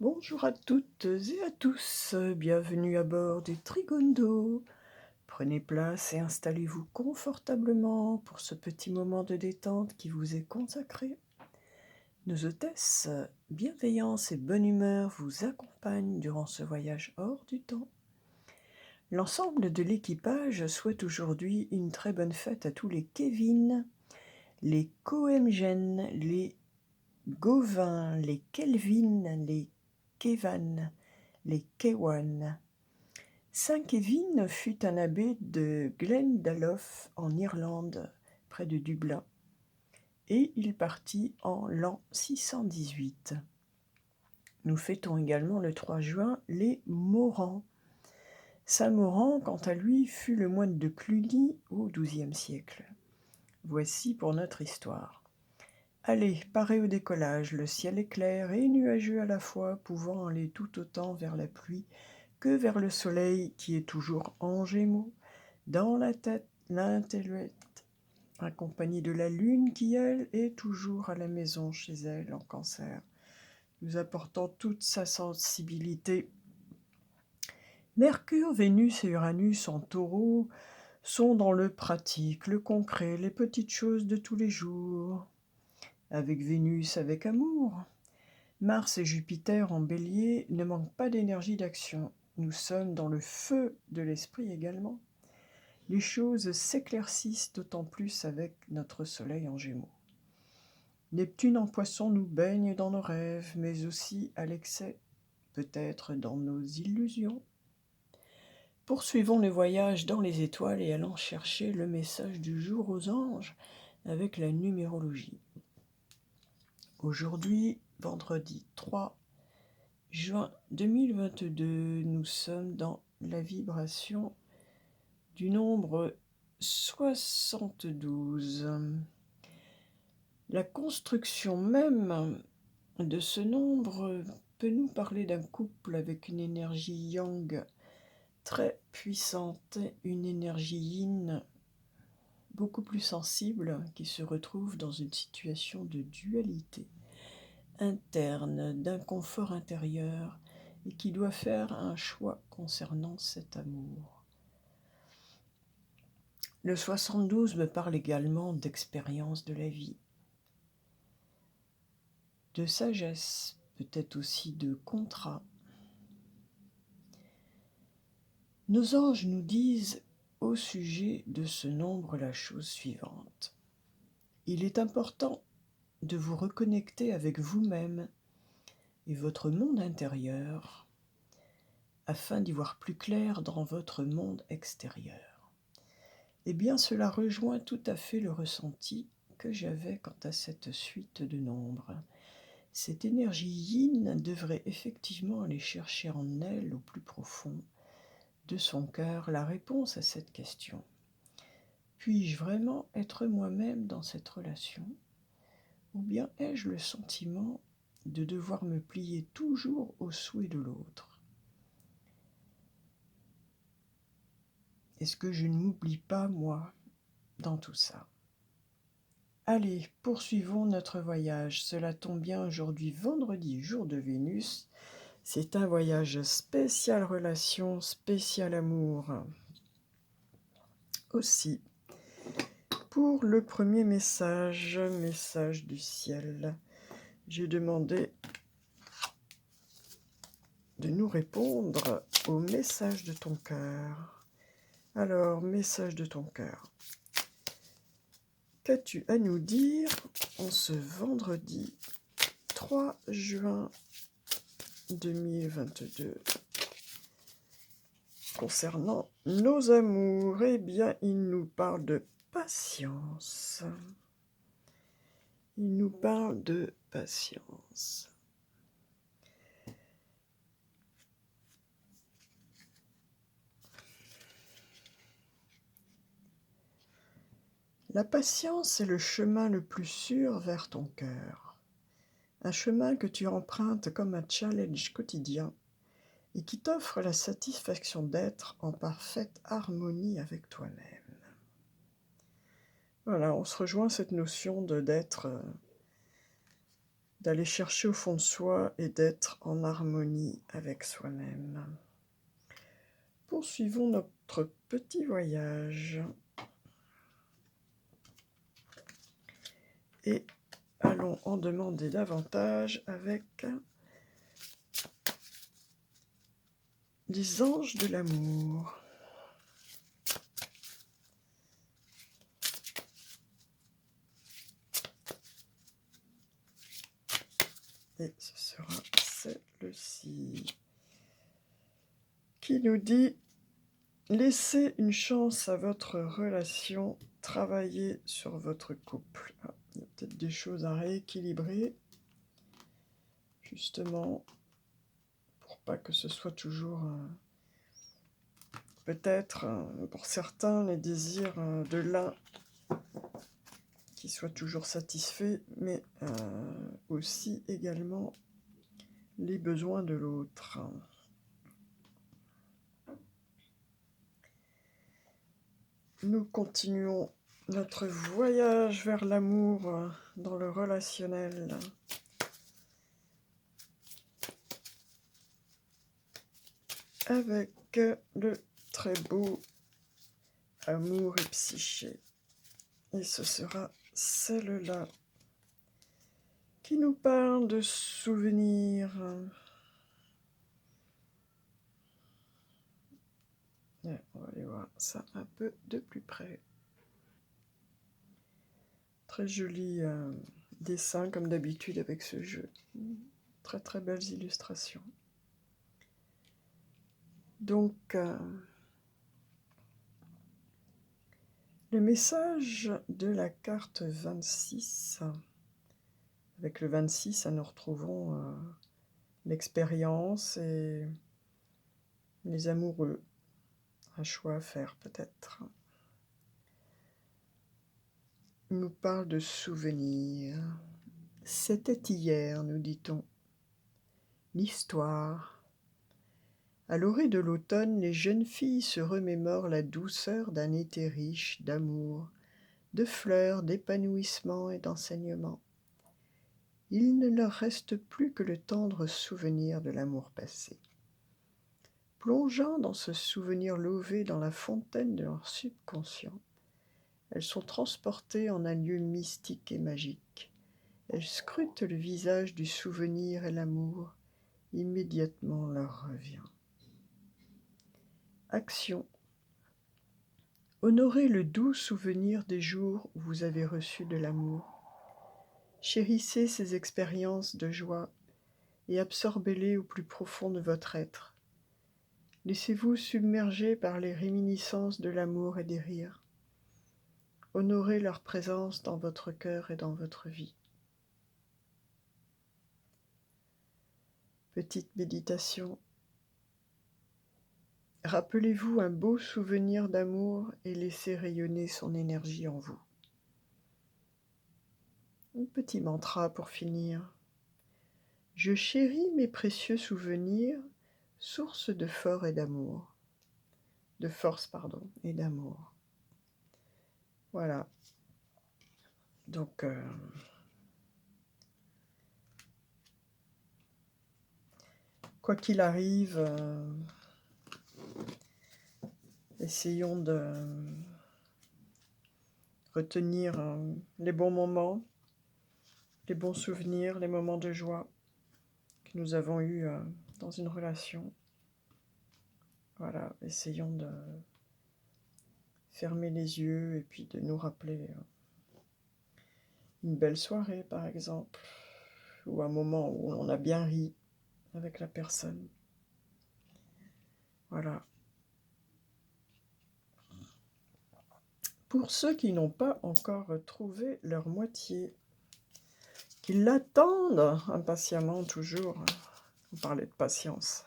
Bonjour à toutes et à tous, bienvenue à bord du Trigondo. Prenez place et installez-vous confortablement pour ce petit moment de détente qui vous est consacré. Nos hôtesses, bienveillance et bonne humeur vous accompagnent durant ce voyage hors du temps. L'ensemble de l'équipage souhaite aujourd'hui une très bonne fête à tous les Kevin, les Coemgen, les Gauvin, les Kelvin, les Kevan, les Kewan. Saint Kevin fut un abbé de Glendalough en Irlande, près de Dublin, et il partit en l'an 618. Nous fêtons également le 3 juin les Morans. Saint Morand, quant à lui, fut le moine de Cluny au XIIe siècle. Voici pour notre histoire. Allez, parez au décollage, le ciel est clair et nuageux à la fois, pouvant aller tout autant vers la pluie que vers le soleil qui est toujours en Gémeaux, dans la tête l'intellect, accompagné de la lune qui, elle, est toujours à la maison chez elle en Cancer, nous apportant toute sa sensibilité. Mercure, Vénus et Uranus en Taureau sont dans le pratique, le concret, les petites choses de tous les jours. Avec Vénus, avec amour. Mars et Jupiter en Bélier ne manquent pas d'énergie d'action. Nous sommes dans le feu de l'esprit également. Les choses s'éclaircissent d'autant plus avec notre Soleil en Gémeaux. Neptune en Poisson nous baigne dans nos rêves, mais aussi à l'excès, peut-être dans nos illusions. Poursuivons le voyage dans les étoiles et allons chercher le message du jour aux anges avec la numérologie. Aujourd'hui, vendredi 3 juin 2022, nous sommes dans la vibration du nombre 72. La construction même de ce nombre peut nous parler d'un couple avec une énergie yang très puissante, une énergie yin beaucoup plus sensible qui se retrouve dans une situation de dualité interne, d'inconfort intérieur et qui doit faire un choix concernant cet amour. Le 72 me parle également d'expérience de la vie, de sagesse, peut-être aussi de contrat. Nos anges nous disent au sujet de ce nombre la chose suivante. Il est important de vous reconnecter avec vous-même et votre monde intérieur afin d'y voir plus clair dans votre monde extérieur. Eh bien, cela rejoint tout à fait le ressenti que j'avais quant à cette suite de nombres. Cette énergie yin devrait effectivement aller chercher en elle, au plus profond de son cœur, la réponse à cette question. Puis-je vraiment être moi-même dans cette relation ? Ou bien ai-je le sentiment de devoir me plier toujours aux souhaits de l'autre ? Est-ce que je ne m'oublie pas, moi, dans tout ça ? Allez, poursuivons notre voyage. Cela tombe bien, aujourd'hui, vendredi, jour de Vénus. C'est un voyage spécial relation, spécial amour. Aussi, pour le premier message du ciel, j'ai demandé de nous répondre au message de ton cœur. Alors, message de ton cœur. Qu'as-tu à nous dire en ce vendredi 3 juin 2022 concernant nos amours? Eh bien, il nous parle de patience. Il nous parle de patience. La patience est le chemin le plus sûr vers ton cœur. Un chemin que tu empruntes comme un challenge quotidien et qui t'offre la satisfaction d'être en parfaite harmonie avec toi-même. Voilà, on se rejoint cette notion d'être d'aller chercher au fond de soi et d'être en harmonie avec soi-même. Poursuivons notre petit voyage et allons en demander davantage avec les anges de l'amour. Et ce sera celle-ci qui nous dit: laissez une chance à votre relation, travaillez sur votre couple. Ah, il y a peut-être des choses à rééquilibrer, justement, pour pas que ce soit toujours, peut-être, pour certains, les désirs de l'un qui soient toujours satisfaits, mais aussi également les besoins de l'autre. Nous continuons notre voyage vers l'amour dans le relationnel. Avec le très beau amour et psyché. Et ce sera celle-là qui nous parle de souvenirs. Et on va aller voir ça un peu de plus près. Très joli dessin comme d'habitude avec ce jeu. Très très belles illustrations. Donc, le message de la carte 26. Avec le 26, nous retrouvons l'expérience et les amoureux. Un choix à faire peut-être. Il nous parle de souvenirs. C'était hier, nous dit-on. L'histoire. À l'orée de l'automne, les jeunes filles se remémorent la douceur d'un été riche d'amour, de fleurs, d'épanouissement et d'enseignement. Il ne leur reste plus que le tendre souvenir de l'amour passé. Plongeant dans ce souvenir lové dans la fontaine de leur subconscient, elles sont transportées en un lieu mystique et magique. Elles scrutent le visage du souvenir et l'amour immédiatement leur revient. Action. Honorez le doux souvenir des jours où vous avez reçu de l'amour. Chérissez ces expériences de joie et absorbez-les au plus profond de votre être. Laissez-vous submerger par les réminiscences de l'amour et des rires. Honorez leur présence dans votre cœur et dans votre vie. Petite méditation. Rappelez-vous un beau souvenir d'amour et laissez rayonner son énergie en vous. Un petit mantra pour finir. Je chéris mes précieux souvenirs, source de force et d'amour. De force, et d'amour. Voilà. Donc, quoi qu'il arrive, essayons de retenir les bons moments, les bons souvenirs, les moments de joie que nous avons eus dans une relation. Voilà, essayons de fermer les yeux et puis de nous rappeler une belle soirée, par exemple, ou un moment où on a bien ri avec la personne. Voilà. Pour ceux qui n'ont pas encore trouvé leur moitié, qui l'attendent impatiemment toujours, on parlait de patience.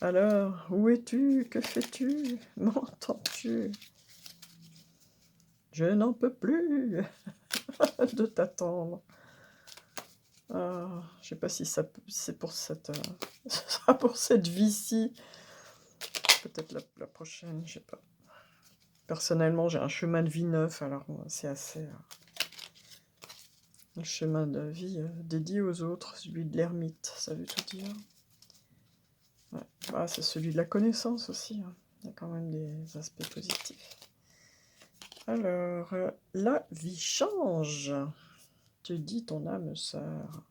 Alors, où es-tu? Que fais-tu? M'entends-tu? Je n'en peux plus de t'attendre. Je ne sais pas si c'est pour cette, pour cette vie-ci. Peut-être la prochaine, je ne sais pas. Personnellement, j'ai un chemin de vie neuf, alors c'est assez Le chemin de vie dédié aux autres, celui de l'ermite, ça veut tout dire. Ouais. Ah, c'est celui de la connaissance aussi, hein. Il y a quand même des aspects positifs. Alors, la vie change, te dit ton âme sœur.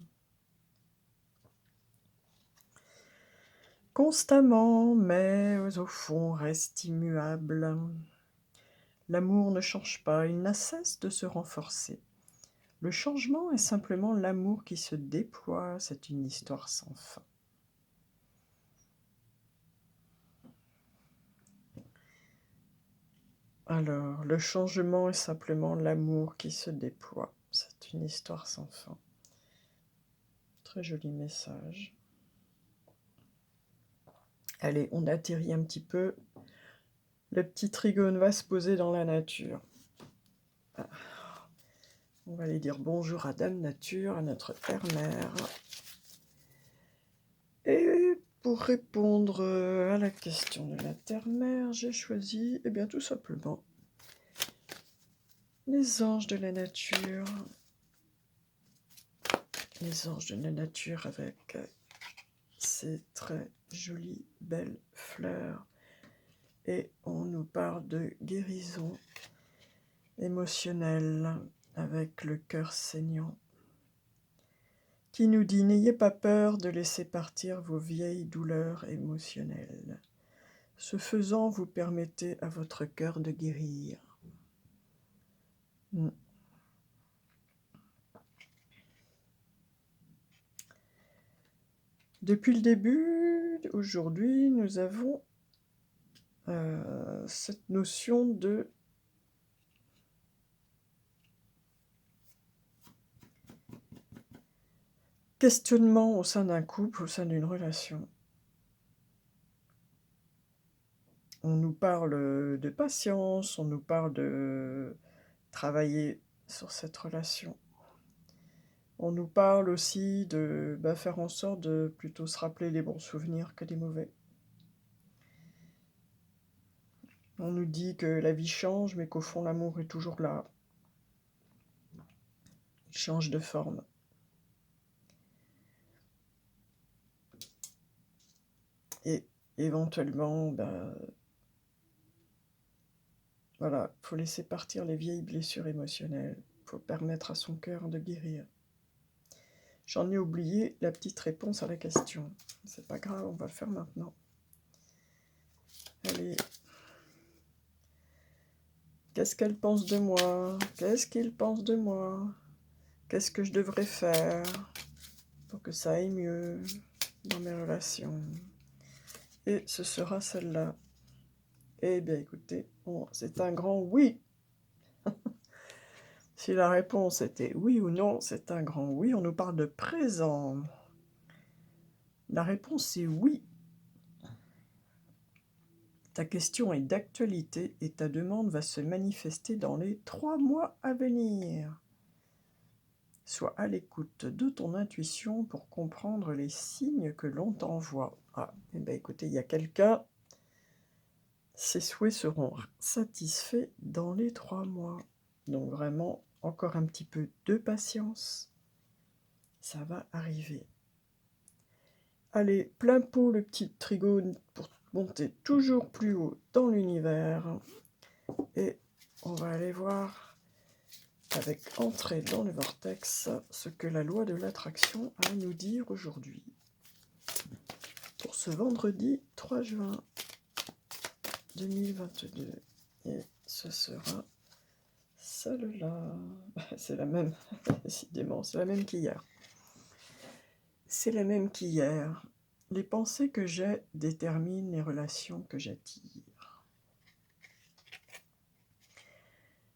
Constamment, mais au fond reste immuable. L'amour ne change pas, il n'a cesse de se renforcer. Le changement est simplement l'amour qui se déploie, c'est une histoire sans fin. Alors, le changement est simplement l'amour qui se déploie, c'est une histoire sans fin. Très joli message. Allez, on atterrit un petit peu. Le petit trigone va se poser dans la nature. On va aller dire bonjour à Dame Nature, à notre Terre-Mère. Et pour répondre à la question de la Terre-Mère, j'ai choisi, eh bien, tout simplement, les anges de la nature. Les anges de la nature avec ces très jolies, belles fleurs. Et on nous parle de guérison émotionnelle avec le cœur saignant, qui nous dit « N'ayez pas peur de laisser partir vos vieilles douleurs émotionnelles. Ce faisant, vous permettez à votre cœur de guérir. » Depuis le début, aujourd'hui, nous avons cette notion de questionnement au sein d'un couple, au sein d'une relation. On nous parle de patience, on nous parle de travailler sur cette relation. On nous parle aussi de faire en sorte de plutôt se rappeler les bons souvenirs que les mauvais. On nous dit que la vie change, mais qu'au fond l'amour est toujours là. Il change de forme. Et éventuellement, voilà, il faut laisser partir les vieilles blessures émotionnelles. Il faut permettre à son cœur de guérir. J'en ai oublié la petite réponse à la question. C'est pas grave, on va le faire maintenant. Allez. Qu'est-ce qu'elle pense de moi? Qu'est-ce qu'il pense de moi? Qu'est-ce que je devrais faire pour que ça aille mieux dans mes relations? Et ce sera celle-là. Eh bien, écoutez, c'est un grand oui. Si la réponse était oui ou non, c'est un grand oui. On nous parle de présent. La réponse est oui. Ta question est d'actualité et ta demande va se manifester dans les 3 mois à venir. Sois à l'écoute de ton intuition pour comprendre les signes que l'on t'envoie. Ah, eh bien écoutez, il y a quelqu'un, ses souhaits seront satisfaits dans les 3 mois. Donc vraiment, encore un petit peu de patience. Ça va arriver. Allez, plein pot le petit trigone pour monter toujours plus haut dans l'univers. Et on va aller voir, avec entrée dans le vortex, ce que la loi de l'attraction a à nous dire aujourd'hui. Pour ce vendredi 3 juin 2022. Et ce sera celle-là. C'est la même, décidément, c'est la même qu'hier. C'est la même qu'hier. Les pensées que j'ai déterminent les relations que j'attire.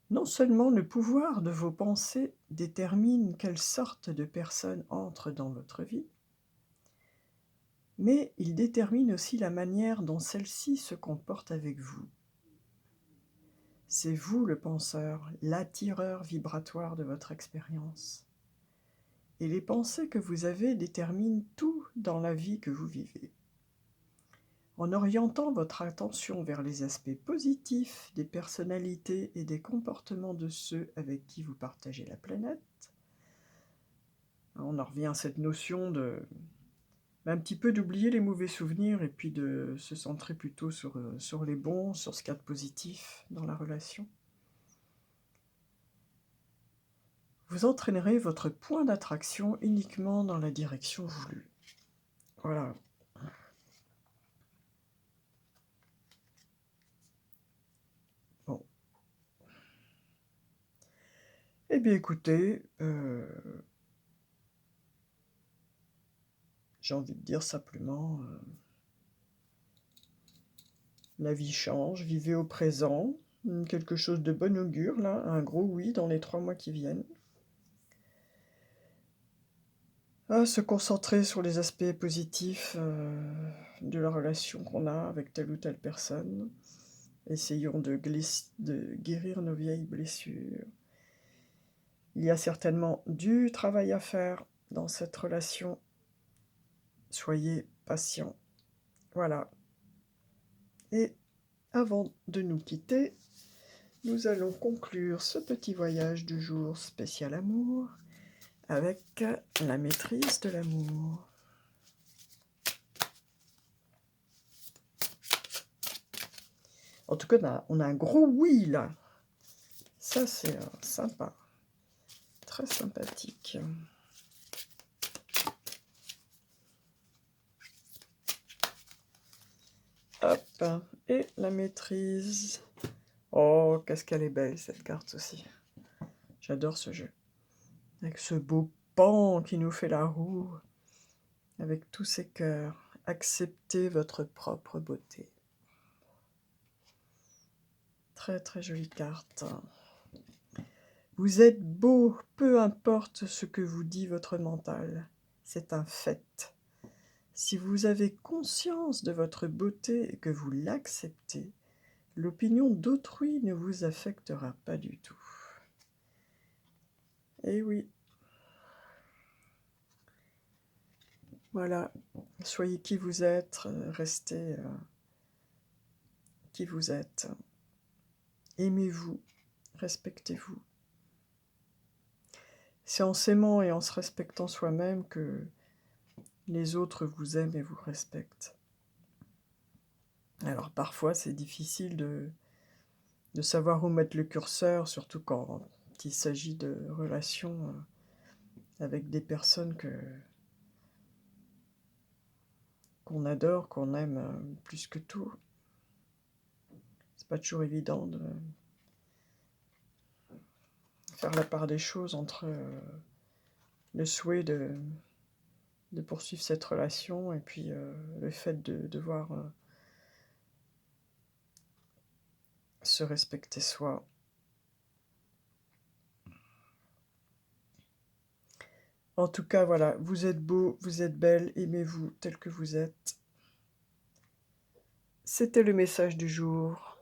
Non seulement le pouvoir de vos pensées détermine quelle sorte de personne entre dans votre vie, mais il détermine aussi la manière dont celle-ci se comporte avec vous. C'est vous le penseur, l'attireur vibratoire de votre expérience. Et les pensées que vous avez déterminent tout dans la vie que vous vivez. En orientant votre attention vers les aspects positifs des personnalités et des comportements de ceux avec qui vous partagez la planète, On en revient à cette notion de un petit peu d'oublier les mauvais souvenirs et puis de se centrer plutôt sur les bons, sur ce qu'il y a de positif dans la relation. Vous entraînerez votre point d'attraction uniquement dans la direction voulue. Voilà. Bon. Eh bien écoutez, j'ai envie de dire simplement, la vie change, vivez au présent, quelque chose de bon augure là, un gros oui dans les 3 mois qui viennent. Se concentrer sur les aspects positifs, de la relation qu'on a avec telle ou telle personne. Essayons de guérir nos vieilles blessures. Il y a certainement du travail à faire dans cette relation. Soyez patients. Voilà. Et avant de nous quitter, nous allons conclure ce petit voyage du jour spécial amour avec la maîtrise de l'amour. En tout cas, on a un gros oui là. Ça, c'est sympa. Très sympathique. Hop, et la maîtrise. Oh, qu'est-ce qu'elle est belle cette carte aussi. J'adore ce jeu. Avec ce beau pan qui nous fait la roue. Avec tous ces cœurs. Acceptez votre propre beauté. Très très jolie carte. Vous êtes beau, peu importe ce que vous dit votre mental. C'est un fait. Si vous avez conscience de votre beauté et que vous l'acceptez, l'opinion d'autrui ne vous affectera pas du tout. Eh oui. Voilà. Soyez qui vous êtes, restez qui vous êtes. Aimez-vous, respectez-vous. C'est en s'aimant et en se respectant soi-même que les autres vous aiment et vous respectent. Alors parfois c'est difficile de savoir où mettre le curseur, surtout quand il s'agit de relations avec des personnes qu'on adore, qu'on aime plus que tout. C'est pas toujours évident de faire la part des choses entre le souhait de poursuivre cette relation et puis le fait de devoir se respecter soi. En tout cas, voilà, vous êtes beau, vous êtes belle, aimez-vous tel que vous êtes. C'était le message du jour.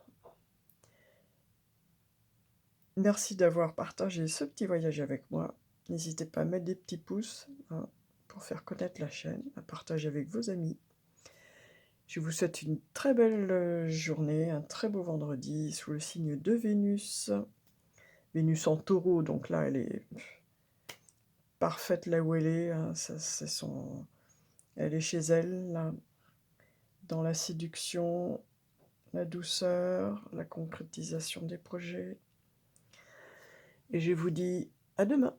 Merci d'avoir partagé ce petit voyage avec moi. N'hésitez pas à mettre des petits pouces pour faire connaître la chaîne, à partager avec vos amis. Je vous souhaite une très belle journée, un très beau vendredi sous le signe de Vénus. Vénus en taureau, donc là, elle est parfaite là où elle est. Elle est chez elle, là, dans la séduction, la douceur, la concrétisation des projets. Et je vous dis à demain.